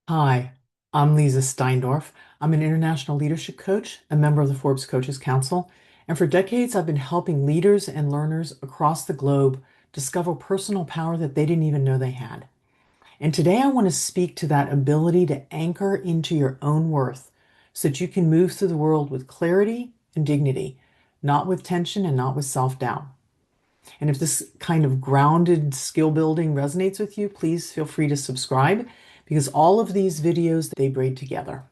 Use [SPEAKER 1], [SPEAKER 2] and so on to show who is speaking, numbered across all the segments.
[SPEAKER 1] Hi, I'm Leezá Steindorf. I'm an international leadership coach, a member of the Forbes Coaches Council, and for decades I've been helping leaders and learners across the globe discover personal power that they didn't even know they had. And today I want to speak to that ability to anchor into your own worth so that you can move through the world with clarity and dignity, not with tension and not with self-doubt. And if this kind of grounded skill building resonates with you, please feel free to subscribe because all of these videos, they braid together.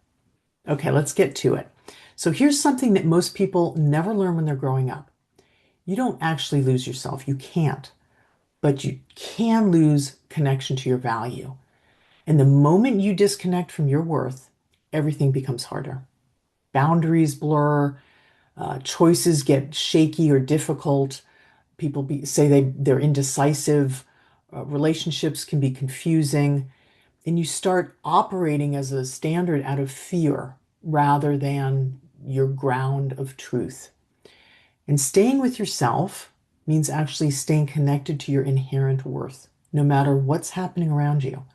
[SPEAKER 1] Okay, let's get to it. So here's something that most people never learn when they're growing up. You don't actually lose yourself. You can't, but you can lose connection to your value. And the moment you disconnect from your worth, everything becomes harder. Boundaries blur, choices get shaky or difficult. Say they're indecisive. Relationships can be confusing. And you start operating as a standard out of fear rather than your ground of truth. And staying with yourself means actually staying connected to your inherent worth, no matter what's happening around you.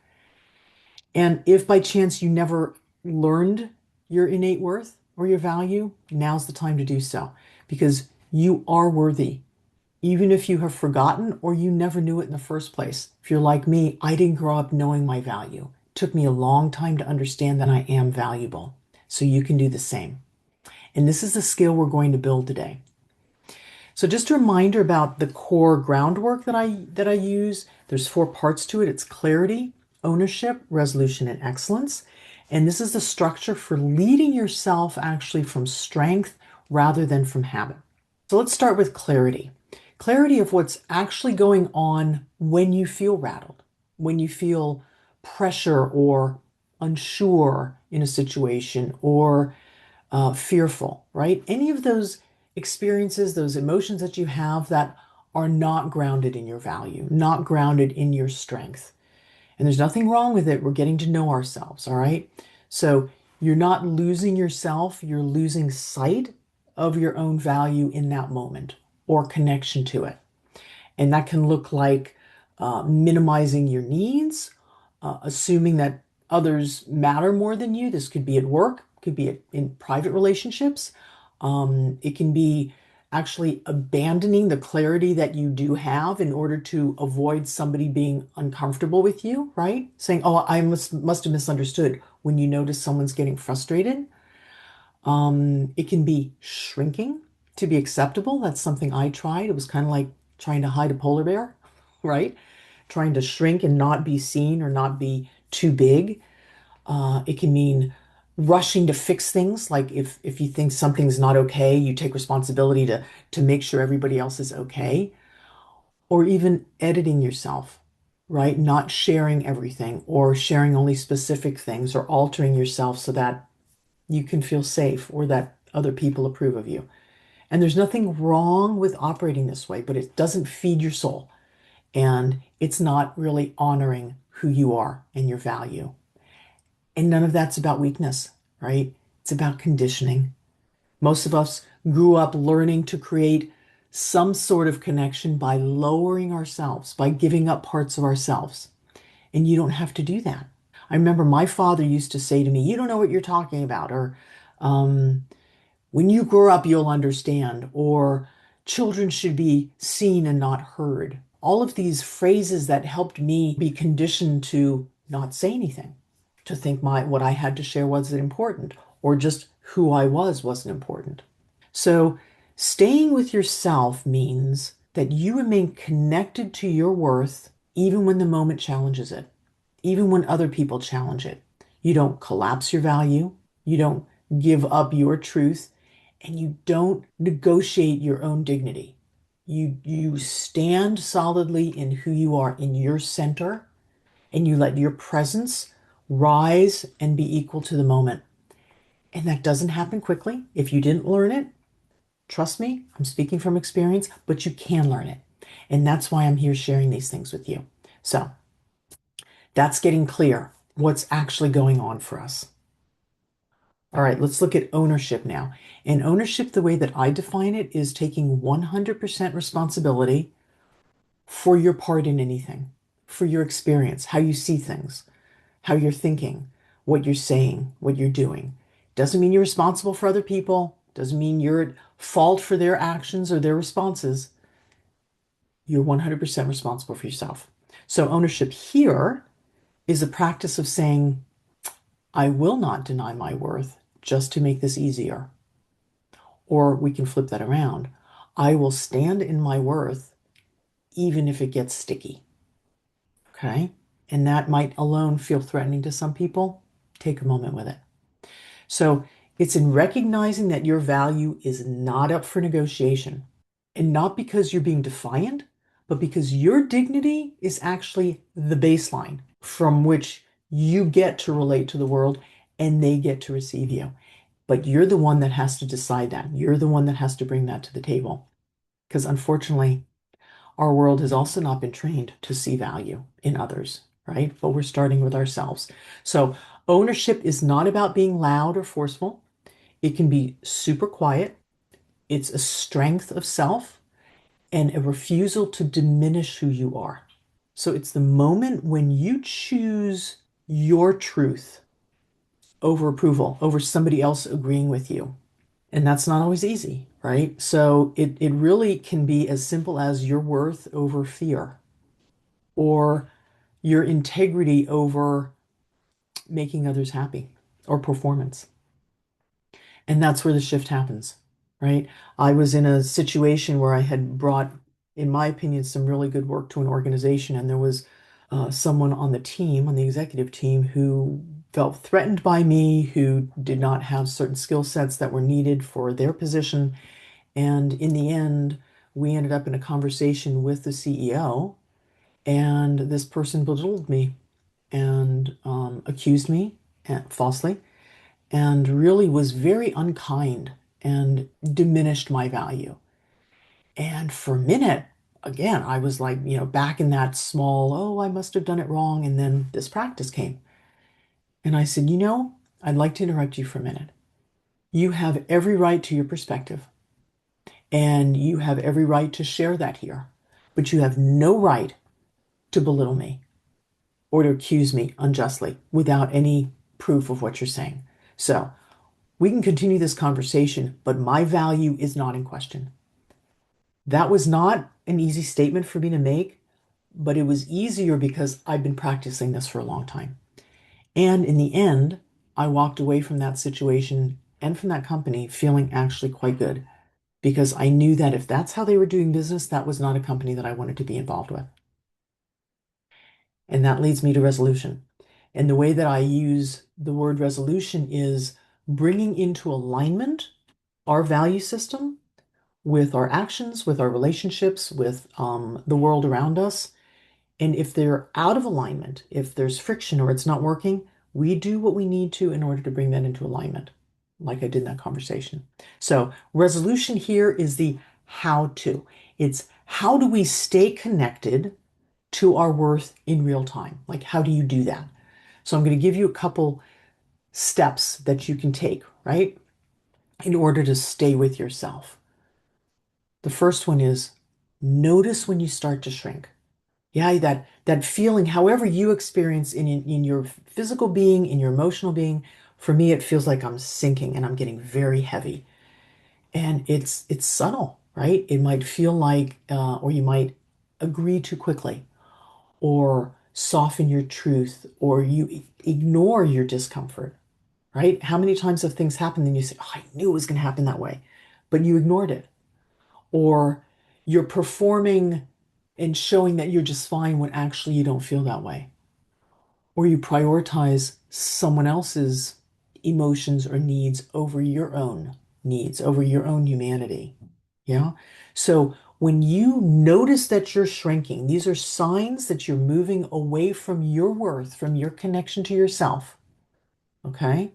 [SPEAKER 1] And if by chance you never learned your innate worth or your value, now's the time to do so because you are worthy even if you have forgotten or you never knew it in the first place. If you're like me, I didn't grow up knowing my value. It took me a long time to understand that I am valuable. So you can do the same. And this is the skill we're going to build today. So just a reminder about the core groundwork that I use. There's four parts to it. It's clarity, ownership, resolution, and excellence. And this is the structure for leading yourself actually from strength rather than from habit. So let's start with clarity. Clarity of what's actually going on when you feel rattled, when you feel pressure or unsure in a situation or fearful, right? Any of those experiences, those emotions that you have that are not grounded in your value, not grounded in your strength. And there's nothing wrong with it. We're getting to know ourselves, all right? So you're not losing yourself, you're losing sight of your own value in that moment or connection to it. And that can look like minimizing your needs, assuming that others matter more than you. This could be at work, could be in private relationships. It can be actually abandoning the clarity that you do have in order to avoid somebody being uncomfortable with you, right? Saying, "Oh, I must have misunderstood," when you notice someone's getting frustrated. It can be shrinking to be acceptable. That's something I tried. It was kind of like trying to hide a polar bear, right? Trying to shrink and not be seen or not be too big. It can mean rushing to fix things. Like if you think something's not okay, you take responsibility to make sure everybody else is okay. Or even editing yourself, right? Not sharing everything or sharing only specific things or altering yourself so that you can feel safe or that other people approve of you. And there's nothing wrong with operating this way, but it doesn't feed your soul. And it's not really honoring who you are and your value. And none of that's about weakness, right? It's about conditioning. Most of us grew up learning to create some sort of connection by lowering ourselves, by giving up parts of ourselves. And you don't have to do that. I remember my father used to say to me, "You don't know what you're talking about," or um, "when you grow up, you'll understand," or "children should be seen and not heard." All of these phrases that helped me be conditioned to not say anything, to think what I had to share wasn't important, or just who I was wasn't important. So staying with yourself means that you remain connected to your worth even when the moment challenges it, even when other people challenge it. You don't collapse your value, you don't give up your truth, and you don't negotiate your own dignity. You stand solidly in who you are in your center, and you let your presence rise and be equal to the moment. And that doesn't happen quickly. If you didn't learn it, trust me, I'm speaking from experience, but you can learn it. And that's why I'm here sharing these things with you. So that's getting clear what's actually going on for us. All right, let's look at ownership now. And ownership, the way that I define it, is taking 100% responsibility for your part in anything, for your experience, how you see things, how you're thinking, what you're saying, what you're doing. Doesn't mean you're responsible for other people, doesn't mean you're at fault for their actions or their responses. You're 100% responsible for yourself. So ownership here is the practice of saying, I will not deny my worth just to make this easier. Or we can flip that around. I will stand in my worth even if it gets sticky. Okay? And that might alone feel threatening to some people. Take a moment with it. So it's in recognizing that your value is not up for negotiation. And not because you're being defiant, but because your dignity is actually the baseline from which you get to relate to the world and they get to receive you. But you're the one that has to decide that. You're the one that has to bring that to the table. Because unfortunately, our world has also not been trained to see value in others, right? But we're starting with ourselves. So ownership is not about being loud or forceful. It can be super quiet. It's a strength of self and a refusal to diminish who you are. So it's the moment when you choose your truth over approval, over somebody else agreeing with you. And that's not always easy, right? So it really can be as simple as your worth over fear or your integrity over making others happy or performance. And that's where the shift happens, right? I was in a situation where I had brought, in my opinion, some really good work to an organization, and there was someone on the team, on the executive team, who felt threatened by me, who did not have certain skill sets that were needed for their position. And in the end, we ended up in a conversation with the CEO, and this person belittled me and accused me falsely and really was very unkind and diminished my value. And for a minute, again, I was like, back in that small, oh, I must have done it wrong. And then this practice came. And I said, I'd like to interrupt you for a minute. You have every right to your perspective, and you have every right to share that here, but you have no right to belittle me or to accuse me unjustly without any proof of what you're saying. So we can continue this conversation, but my value is not in question. That was not an easy statement for me to make, but it was easier because I've been practicing this for a long time. And in the end, I walked away from that situation and from that company feeling actually quite good because I knew that if that's how they were doing business, that was not a company that I wanted to be involved with. And that leads me to resolution. And the way that I use the word resolution is bringing into alignment our value system with our actions, with our relationships, with the world around us. And if they're out of alignment, if there's friction or it's not working, we do what we need to in order to bring that into alignment, like I did in that conversation. So resolution here is the how to. It's how do we stay connected to our worth in real time? Like, how do you do that? So I'm going to give you a couple steps that you can take, right, in order to stay with yourself. The first one is notice when you start to shrink. Yeah, that feeling, however you experience in your physical being, in your emotional being, for me, it feels like I'm sinking and I'm getting very heavy. And it's subtle, right? It might feel like, or you might agree too quickly, or soften your truth, or you ignore your discomfort, right? How many times have things happened and you say, oh, I knew it was going to happen that way, but you ignored it? Or you're performing and showing that you're just fine when actually you don't feel that way. Or you prioritize someone else's emotions or needs over your own needs, over your own humanity. Yeah. So when you notice that you're shrinking, these are signs that you're moving away from your worth, from your connection to yourself. Okay.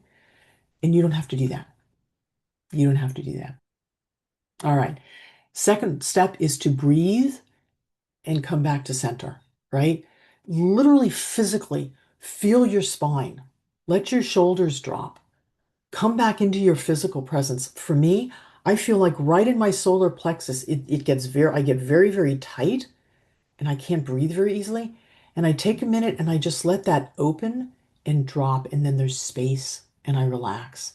[SPEAKER 1] And you don't have to do that. You don't have to do that. All right. Second step is to breathe and come back to center, right? Literally physically feel your spine. Let your shoulders drop. Come back into your physical presence. For me, I feel like right in my solar plexus, I get very, very tight and I can't breathe very easily. And I take a minute and I just let that open and drop, and then there's space and I relax.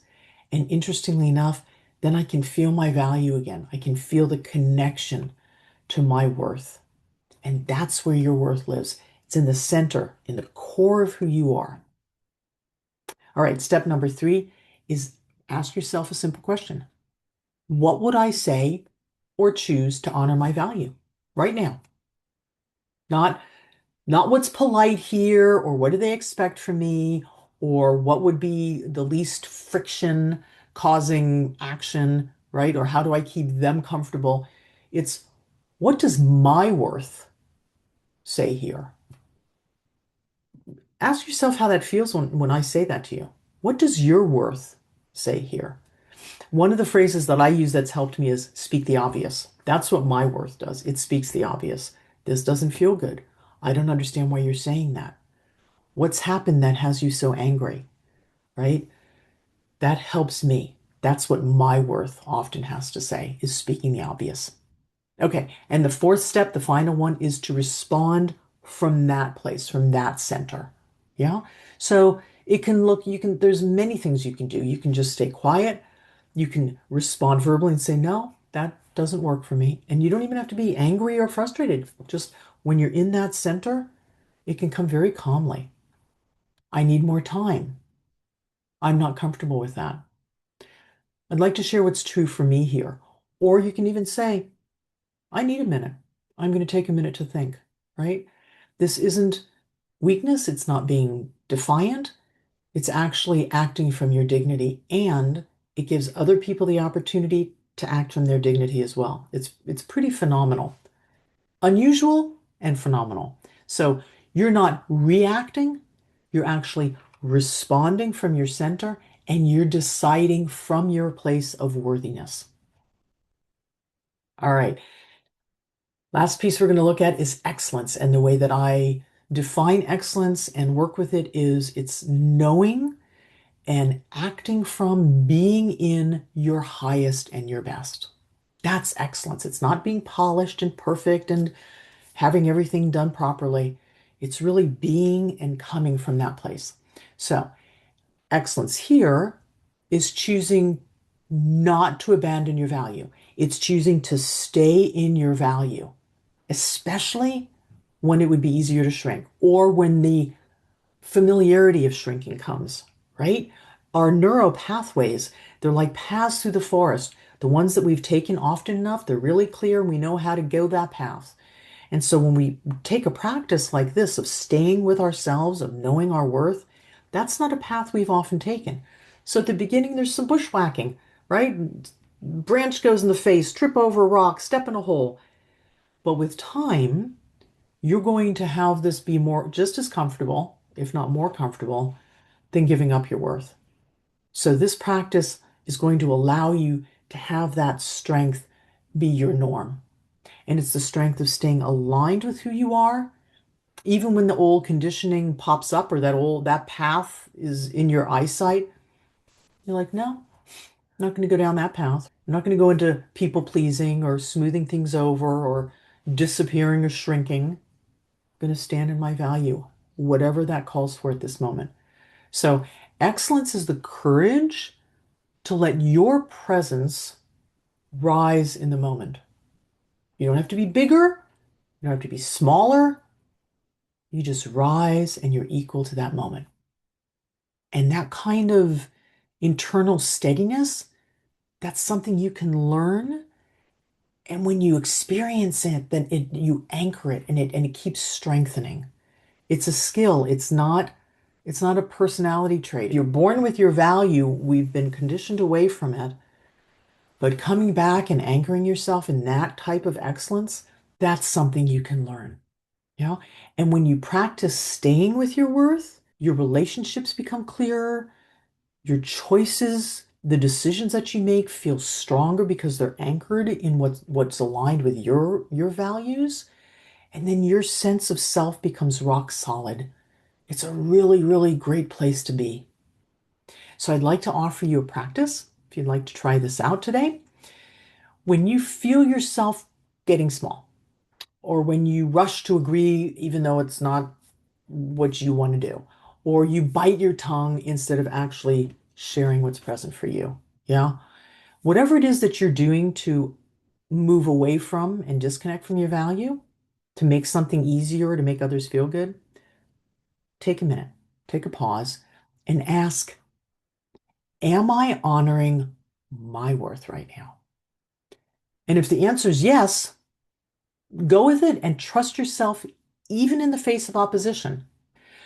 [SPEAKER 1] And interestingly enough, then I can feel my value again. I can feel the connection to my worth. And that's where your worth lives. It's in the center, in the core of who you are. All right, step number 3 is ask yourself a simple question. What would I say or choose to honor my value right now? Not Not what's polite here, or what do they expect from me, or what would be the least friction causing action, right? Or how do I keep them comfortable? It's what does my worth say here? Ask yourself how that feels when I say that to you. What does your worth say here? One of the phrases that I use that's helped me is speak the obvious. That's what my worth does. It speaks the obvious. This doesn't feel good. I don't understand why you're saying that. What's happened that has you so angry, right? That helps me. That's what my worth often has to say, is speaking the obvious. Okay, and the fourth step, the final one, is to respond from that place, from that center. Yeah? So it can look, there's many things you can do. You can just stay quiet. You can respond verbally and say, no, that doesn't work for me. And you don't even have to be angry or frustrated. Just when you're in that center, it can come very calmly. I need more time. I'm not comfortable with that. I'd like to share what's true for me here. Or you can even say, I need a minute. I'm going to take a minute to think, right? This isn't weakness. It's not being defiant. It's actually acting from your dignity, and it gives other people the opportunity to act from their dignity as well. It's pretty phenomenal. Unusual and phenomenal. So you're not reacting, you're actually responding from your center, and you're deciding from your place of worthiness. All right. Last piece we're going to look at is excellence. And the way that I define excellence and work with it is it's knowing and acting from being in your highest and your best. That's excellence. It's not being polished and perfect and having everything done properly. It's really being and coming from that place. So, excellence here is choosing not to abandon your value. It's choosing to stay in your value, especially when it would be easier to shrink or when the familiarity of shrinking comes, right? Our neural pathways, they're like paths through the forest. The ones that we've taken often enough, they're really clear and we know how to go that path. And so when we take a practice like this of staying with ourselves, of knowing our worth, that's not a path we've often taken. So at the beginning, there's some bushwhacking, right? Branch goes in the face, trip over a rock, step in a hole. But with time, you're going to have this be more, just as comfortable, if not more comfortable, than giving up your worth. So this practice is going to allow you to have that strength be your norm. And it's the strength of staying aligned with who you are, even when the old conditioning pops up or that path is in your eyesight. You're like, no, I'm not going to go down that path. I'm not going to go into people pleasing or smoothing things over or disappearing or shrinking. I'm going to stand in my value, whatever that calls for at this moment. So excellence is the courage to let your presence rise in the moment. You don't have to be bigger. You don't have to be smaller. You just rise and you're equal to that moment. And that kind of internal steadiness, that's something you can learn. And when you experience it, then you anchor it and it keeps strengthening. It's a skill. It's not a personality trait. You're born with your value. We've been conditioned away from it. But coming back and anchoring yourself in that type of excellence, that's something you can learn. Yeah. And when you practice staying with your worth, your relationships become clearer, your choices, the decisions that you make feel stronger because they're anchored in what's aligned with your values. And then your sense of self becomes rock solid. It's a really, really great place to be. So I'd like to offer you a practice if you'd like to try this out today. When you feel yourself getting small, or when you rush to agree even though it's not what you want to do, or you bite your tongue instead of actually sharing what's present for you. Yeah. Whatever it is that you're doing to move away from and disconnect from your value, to make something easier, to make others feel good, take a minute, take a pause, and ask, am I honoring my worth right now? And if the answer is yes, go with it and trust yourself even in the face of opposition.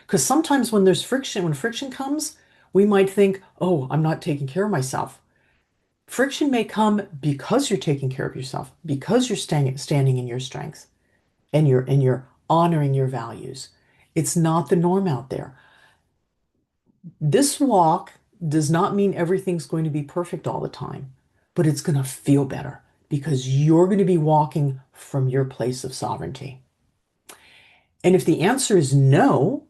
[SPEAKER 1] Because sometimes when there's friction, when friction comes, we might think, oh, I'm not taking care of myself. Friction may come because you're taking care of yourself, because you're standing in your strength and you're honoring your values. It's not the norm out there. This walk does not mean everything's going to be perfect all the time, but it's going to feel better because you're going to be walking from your place of sovereignty. And if the answer is no,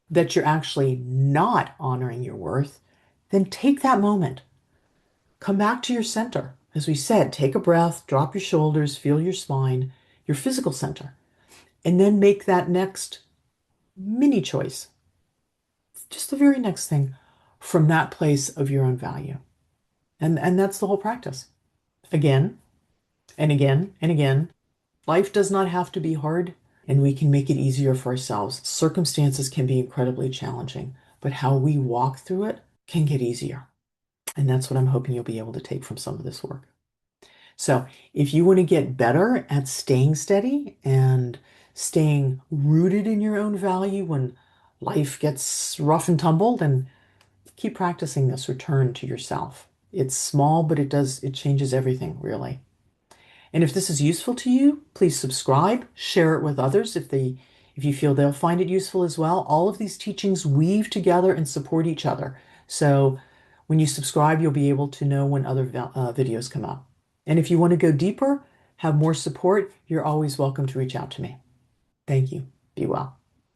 [SPEAKER 1] that you're actually not honoring your worth, then take that moment. Come back to your center. As we said, take a breath, drop your shoulders, feel your spine, your physical center, and then make that next mini choice, just the very next thing from that place of your own value. And that's the whole practice. Again and again and again. Life does not have to be hard, and we can make it easier for ourselves. Circumstances can be incredibly challenging, but how we walk through it can get easier. And that's what I'm hoping you'll be able to take from some of this work. So if you want to get better at staying steady and staying rooted in your own value when life gets rough and tumble, then keep practicing this return to yourself. It's small, but it changes everything, really. And if this is useful to you, please subscribe, share it with others if you feel they'll find it useful as well. All of these teachings weave together and support each other. So when you subscribe, you'll be able to know when other videos come up. And if you want to go deeper, have more support, you're always welcome to reach out to me. Thank you. Be well.